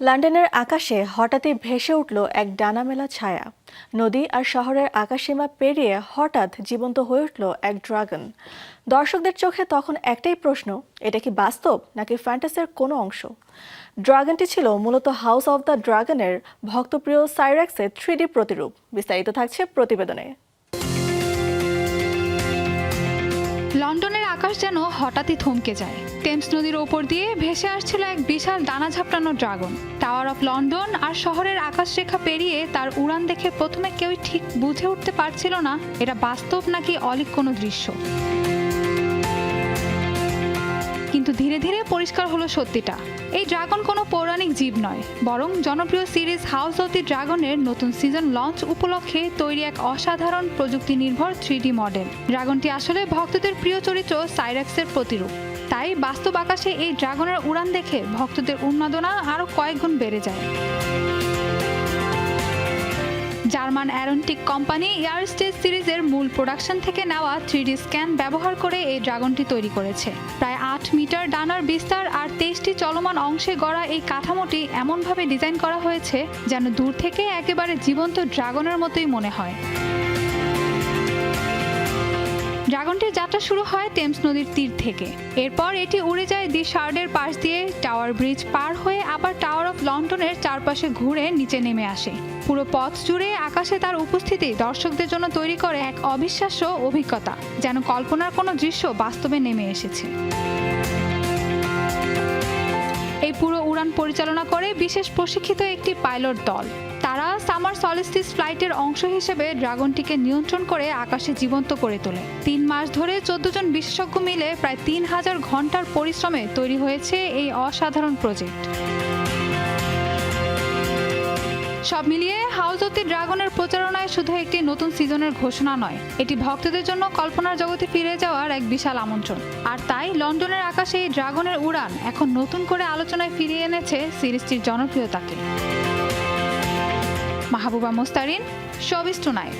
লন্ডনের আকাশে হঠাৎই ভেসে উঠল এক ডানামেলা ছায়া। নদী আর শহরের আকাশসীমা পেরিয়ে হঠাৎ জীবন্ত হয়ে উঠল এক ড্রাগন। দর্শকদের চোখে তখন একটাই প্রশ্ন, এটা কি বাস্তব নাকি ফ্যান্টাসির কোনো অংশ? ড্রাগনটি ছিল মূলত হাউস অব দ্য ড্রাগনের ভক্তপ্রিয় সাইরেক্সের 3D প্রতিরূপ। বিস্তারিত থাকছে প্রতিবেদনে। লন্ডনের আকাশ যেন হঠাৎই থমকে যায়। টেমস নদীর ওপর দিয়ে ভেসে আসছিল এক বিশাল ডানা ঝাপটানো ড্রাগন। টাওয়ার অফ লন্ডন আর শহরের আকাশরেখা পেরিয়ে তার উড়ান দেখে প্রথমে কেউই ঠিক বুঝে উঠতে পারছিল না এটা বাস্তব নাকি অলীক কোনো দৃশ্য। কিন্তু ধীরে ধীরে পরিষ্কার হলো সত্যিটা। এই ড্রাগন কোনো পৌরাণিক জীব নয়, বরং জনপ্রিয় সিরিজ হাউস অব দি ড্রাগনের নতুন সিজন লঞ্চ উপলক্ষে তৈরি এক অসাধারণ প্রযুক্তি নির্ভর 3D মডেল। ড্রাগনটি আসলে ভক্তদের প্রিয় চরিত্র সাইরেক্সের প্রতিরূপ। তাই বাস্তব আকাশে এই ড্রাগনের উড়ান দেখে ভক্তদের উন্মাদনা আরও কয়েক গুণ বেড়ে যায়। জার্মান অ্যারোনটিক কোম্পানি এয়ারস্টেজ সিরিজের মূল প্রোডাকশন থেকে নেওয়া 3D স্ক্যান ব্যবহার করে এই ড্রাগনটি তৈরি করেছে। প্রায় 8 মিটার ডানার বিস্তার আর 23টি চলমান অংশে গড়া এই কাঠামোটি এমনভাবে ডিজাইন করা হয়েছে যেন দূর থেকে একেবারে জীবন্ত ড্রাগনের মতোই মনে হয়। ড্রাগনটির যাত্রা শুরু হয় টেমস নদীর তীর থেকে। এরপর এটি উড়ে যায় দি শার্ডের পাশ দিয়ে, টাওয়ার ব্রিজ পার হয়ে আবার টাওয়ার অফ লন্ডনের চারপাশে ঘুরে নিচে নেমে আসে। পুরো পথ জুড়ে আকাশে তার উপস্থিতি দর্শকদের জন্য তৈরি করে এক অবিশ্বাস্য অভিজ্ঞতা, যেন কল্পনার কোনো দৃশ্য বাস্তবে নেমে এসেছে। এই পুরো উড়ান পরিচালনা করে বিশেষ প্রশিক্ষিত একটি পাইলট দল। তারা সামার সলিস্টিস ফ্লাইটের অংশ হিসেবে ড্রাগনটিকে নিয়ন্ত্রণ করে আকাশে জীবন্ত করে তোলে। 3 মাস ধরে 14 জন বিশেষজ্ঞ মিলে প্রায় 3000 ঘন্টার পরিশ্রমে তৈরি হয়েছে এই অসাধারণ প্রজেক্ট। সব মিলিয়ে হাউস অব দি ড্রাগনের প্রচারণায় শুধু একটি নতুন সিজনের ঘোষণা নয়, এটি ভক্তদের জন্য কল্পনার জগতে ফিরে যাওয়ার এক বিশাল আমন্ত্রণ। আর তাই লন্ডনের আকাশে এই ড্রাগনের উড়ান এখন নতুন করে আলোচনায় ফিরিয়ে এনেছে সিরিজটির জনপ্রিয়তাকে। Mahbuba Mostarin, showbiz tonight.